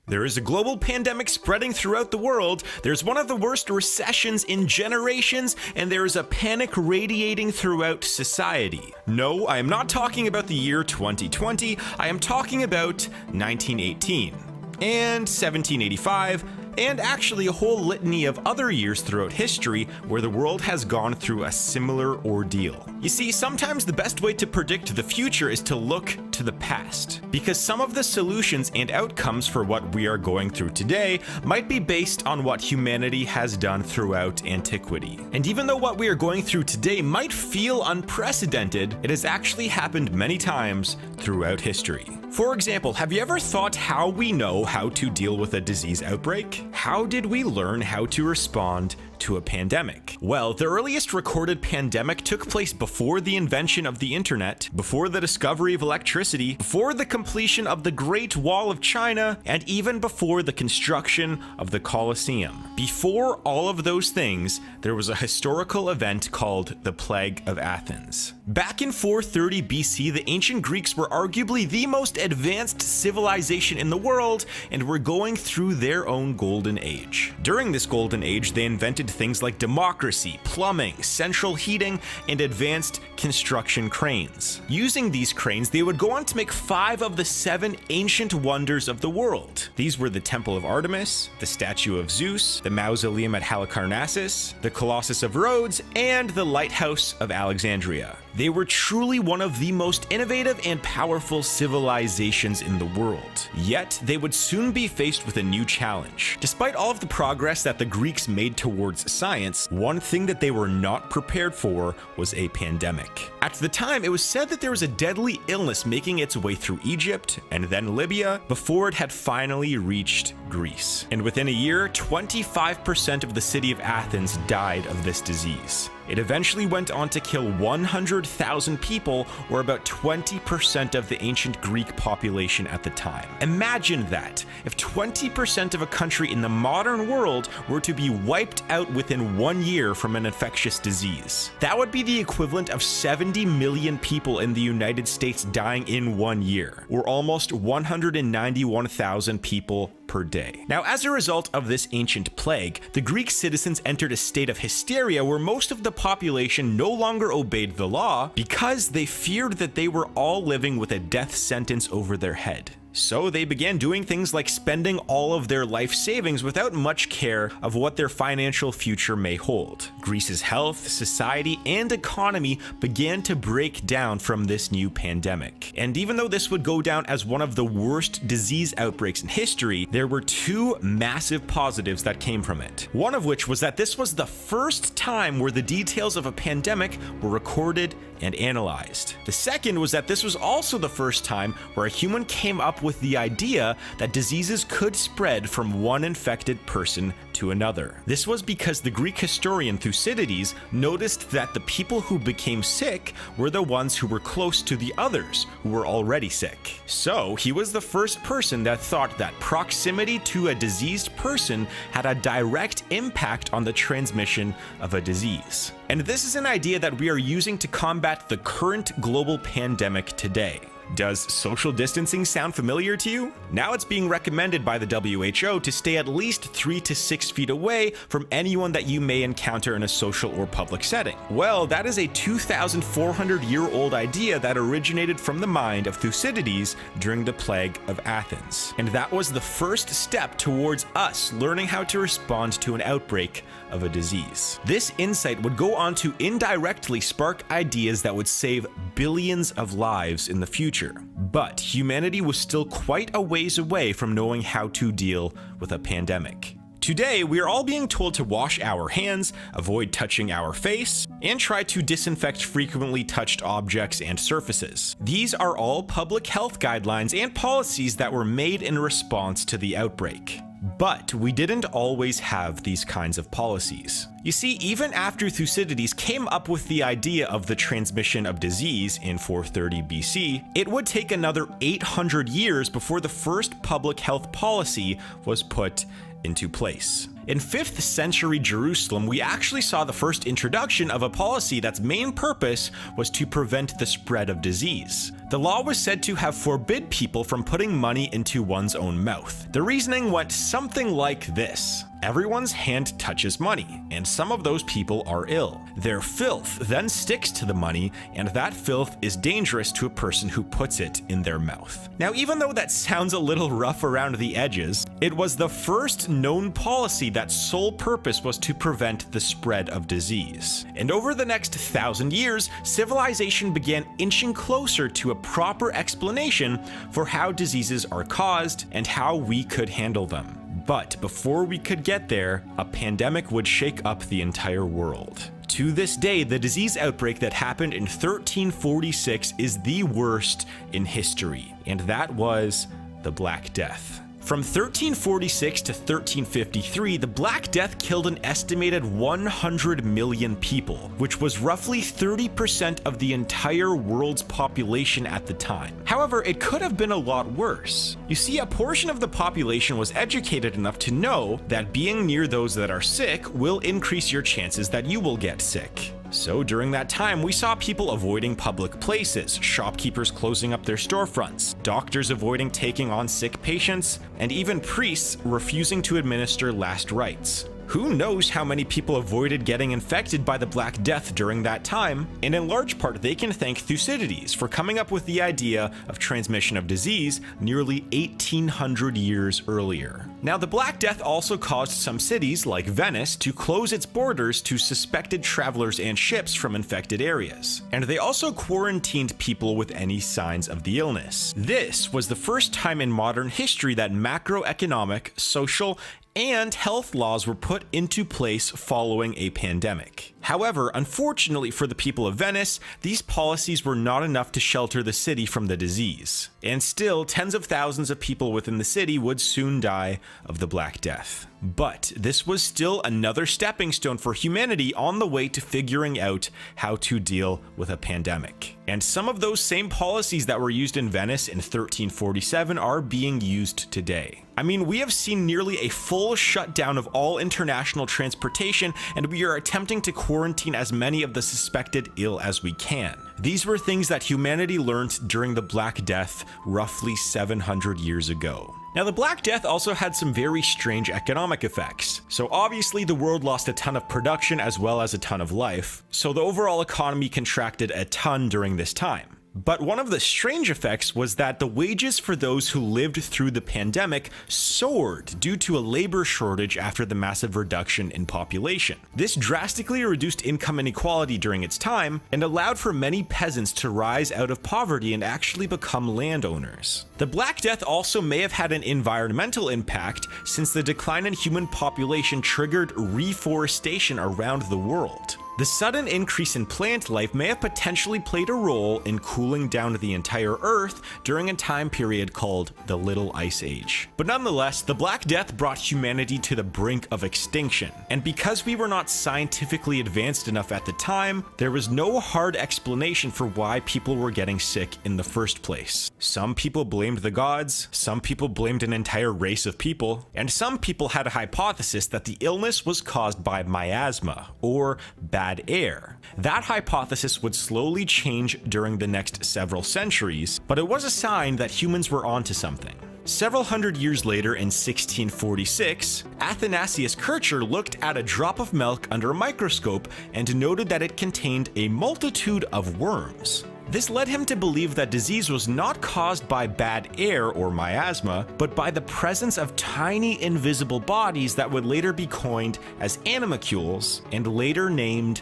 There is a global pandemic spreading throughout the world, there's one of the worst recessions in generations, and there is a panic radiating throughout society. No, I am not talking about the year 2020, I am talking about 1918, and 1785, and actually a whole litany of other years throughout history where the world has gone through a similar ordeal. You see, sometimes the best way to predict the future is to look to the past, because some of the solutions and outcomes for what we are going through today might be based on what humanity has done throughout antiquity. And even though what we are going through today might feel unprecedented, it has actually happened many times throughout history. For example, have you ever thought how we know how to deal with a disease outbreak? How did we learn how to respond to a pandemic? Well, the earliest recorded pandemic took place before the invention of the internet, before the discovery of electricity, before the completion of the Great Wall of China, and even before the construction of the Colosseum. Before all of those things, there was a historical event called the Plague of Athens. Back in 430 BC, the ancient Greeks were arguably the most advanced civilization in the world, and were going through their own golden age. During this golden age, they invented things like democracy, plumbing, central heating, and advanced construction cranes. Using these cranes, they would go on to make 5 of the 7 ancient wonders of the world. These were the Temple of Artemis, the Statue of Zeus, the Mausoleum at Halicarnassus, the Colossus of Rhodes, and the Lighthouse of Alexandria. They were truly one of the most innovative and powerful civilizations in the world. Yet, they would soon be faced with a new challenge. Despite all of the progress that the Greeks made towards science, one thing that they were not prepared for was a pandemic. At the time, it was said that there was a deadly illness making its way through Egypt and then Libya before it had finally reached Greece. And within a year, 25% of the city of Athens died of this disease. It eventually went on to kill 100,000 people, or about 20% of the ancient Greek population at the time. Imagine that, if 20% of a country in the modern world were to be wiped out within 1 year from an infectious disease. That would be the equivalent of 70 million people in the United States dying in 1 year, or almost 191,000 people per day. Now, as a result of this ancient plague, the Greek citizens entered a state of hysteria where most of the population no longer obeyed the law because they feared that they were all living with a death sentence over their head. So they began doing things like spending all of their life savings without much care of what their financial future may hold. Greece's health, society, and economy began to break down from this new pandemic. And even though this would go down as one of the worst disease outbreaks in history, there were 2 massive positives that came from it. One of which was that this was the first time where the details of a pandemic were recorded and analyzed. The second was that this was also the first time where a human came up with the idea that diseases could spread from one infected person to another. This was because the Greek historian Thucydides noticed that the people who became sick were the ones who were close to the others who were already sick. So he was the first person that thought that proximity to a diseased person had a direct impact on the transmission of a disease. And this is an idea that we are using to combat the current global pandemic today. Does social distancing sound familiar to you? Now it's being recommended by the WHO to stay at least 3 to 6 feet away from anyone that you may encounter in a social or public setting. Well, that is a 2,400-year-old idea that originated from the mind of Thucydides during the Plague of Athens. And that was the first step towards us learning how to respond to an outbreak of a disease. This insight would go on to indirectly spark ideas that would save billions of lives in the future. But humanity was still quite a ways away from knowing how to deal with a pandemic. Today, we are all being told to wash our hands, avoid touching our face, and try to disinfect frequently touched objects and surfaces. These are all public health guidelines and policies that were made in response to the outbreak. But we didn't always have these kinds of policies. You see, even after Thucydides came up with the idea of the transmission of disease in 430 BC, it would take another 800 years before the first public health policy was put into place. In 5th century Jerusalem, we actually saw the first introduction of a policy that's main purpose was to prevent the spread of disease. The law was said to have forbid people from putting money into one's own mouth. The reasoning went something like this. Everyone's hand touches money, and some of those people are ill. Their filth then sticks to the money, and that filth is dangerous to a person who puts it in their mouth. Now, even though that sounds a little rough around the edges, it was the first known policy that sole purpose was to prevent the spread of disease. And over the next 1,000 years, civilization began inching closer to a proper explanation for how diseases are caused and how we could handle them. But before we could get there, a pandemic would shake up the entire world. To this day, the disease outbreak that happened in 1346 is the worst in history, and that was the Black Death. From 1346 to 1353, the Black Death killed an estimated 100 million people, which was roughly 30% of the entire world's population at the time. However, it could have been a lot worse. You see, a portion of the population was educated enough to know that being near those that are sick will increase your chances that you will get sick. So during that time, we saw people avoiding public places, shopkeepers closing up their storefronts, doctors avoiding taking on sick patients, and even priests refusing to administer last rites. Who knows how many people avoided getting infected by the Black Death during that time, and in large part they can thank Thucydides for coming up with the idea of transmission of disease nearly 1800 years earlier. Now, the Black Death also caused some cities, like Venice, to close its borders to suspected travelers and ships from infected areas. And they also quarantined people with any signs of the illness. This was the first time in modern history that macroeconomic, social, and health laws were put into place following a pandemic. However, unfortunately for the people of Venice, these policies were not enough to shelter the city from the disease. And still, tens of thousands of people within the city would soon die of the Black Death. But this was still another stepping stone for humanity on the way to figuring out how to deal with a pandemic. And some of those same policies that were used in Venice in 1347 are being used today. I mean, we have seen nearly a full shutdown of all international transportation, and we are attempting to quarantine as many of the suspected ill as we can. These were things that humanity learned during the Black Death roughly 700 years ago. Now, the Black Death also had some very strange economic effects. So obviously the world lost a ton of production as well as a ton of life, so the overall economy contracted a ton during this time. But one of the strange effects was that the wages for those who lived through the pandemic soared due to a labor shortage after the massive reduction in population. This drastically reduced income inequality during its time and allowed for many peasants to rise out of poverty and actually become landowners. The Black Death also may have had an environmental impact, since the decline in human population triggered reforestation around the world. The sudden increase in plant life may have potentially played a role in cooling down the entire Earth during a time period called the Little Ice Age. But nonetheless, the Black Death brought humanity to the brink of extinction, and because we were not scientifically advanced enough at the time, there was no hard explanation for why people were getting sick in the first place. Some people blamed the gods, some people blamed an entire race of people, and some people had a hypothesis that the illness was caused by miasma, or bad air. That hypothesis would slowly change during the next several centuries, but it was a sign that humans were onto something. Several hundred years later, in 1646, Athanasius Kircher looked at a drop of milk under a microscope and noted that it contained a multitude of worms. This led him to believe that disease was not caused by bad air or miasma, but by the presence of tiny invisible bodies that would later be coined as animalcules and later named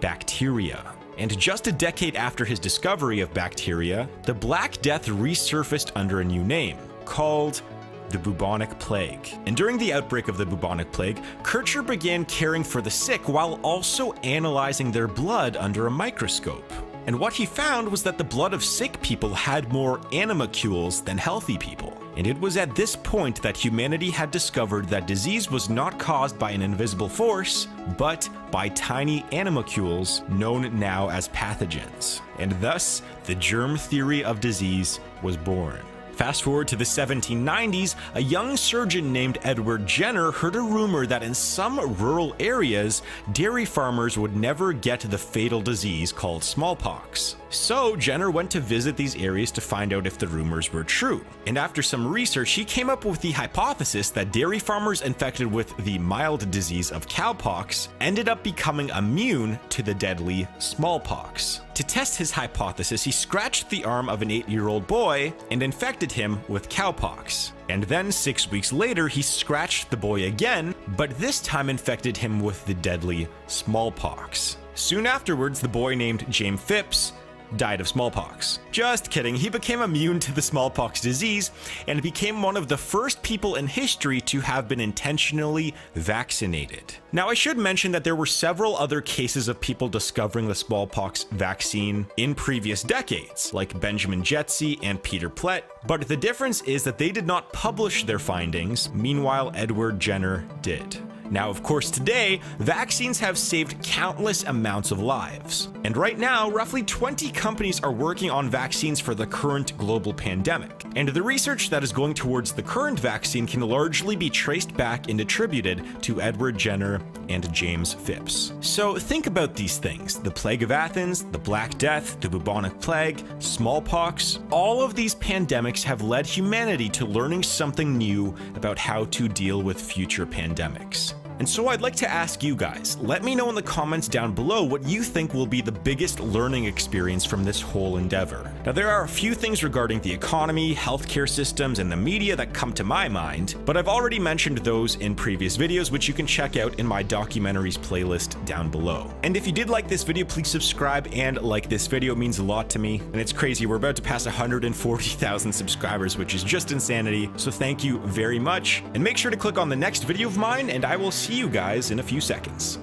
bacteria. And just a decade after his discovery of bacteria, the Black Death resurfaced under a new name, called the bubonic plague. And during the outbreak of the bubonic plague, Kircher began caring for the sick while also analyzing their blood under a microscope. And what he found was that the blood of sick people had more animalcules than healthy people. And it was at this point that humanity had discovered that disease was not caused by an invisible force, but by tiny animalcules known now as pathogens. And thus, the germ theory of disease was born. Fast forward to the 1790s, a young surgeon named Edward Jenner heard a rumor that in some rural areas, dairy farmers would never get the fatal disease called smallpox. So Jenner went to visit these areas to find out if the rumors were true. And after some research, he came up with the hypothesis that dairy farmers infected with the mild disease of cowpox ended up becoming immune to the deadly smallpox. To test his hypothesis, he scratched the arm of an 8-year-old boy and infected him with cowpox. And then 6 weeks later, he scratched the boy again, but this time infected him with the deadly smallpox. Soon afterwards, the boy named James Phipps died of smallpox. Just kidding, he became immune to the smallpox disease and became one of the first people in history to have been intentionally vaccinated. Now, I should mention that there were several other cases of people discovering the smallpox vaccine in previous decades, like Benjamin Jetsy and Peter Plett, but the difference is that they did not publish their findings, meanwhile Edward Jenner did. Now, of course, today, vaccines have saved countless amounts of lives. And right now, roughly 20 companies are working on vaccines for the current global pandemic. And the research that is going towards the current vaccine can largely be traced back and attributed to Edward Jenner and James Phipps. So think about these things: the Plague of Athens, the Black Death, the bubonic plague, smallpox. All of these pandemics have led humanity to learning something new about how to deal with future pandemics. And so I'd like to ask you guys, let me know in the comments down below what you think will be the biggest learning experience from this whole endeavor. Now, there are a few things regarding the economy, healthcare systems, and the media that come to my mind, but I've already mentioned those in previous videos, which you can check out in my documentaries playlist down below. And if you did like this video, please subscribe and like this video. It means a lot to me. And it's crazy, we're about to pass 140,000 subscribers, which is just insanity. So thank you very much. And make sure to click on the next video of mine, and I will see you guys in a few seconds.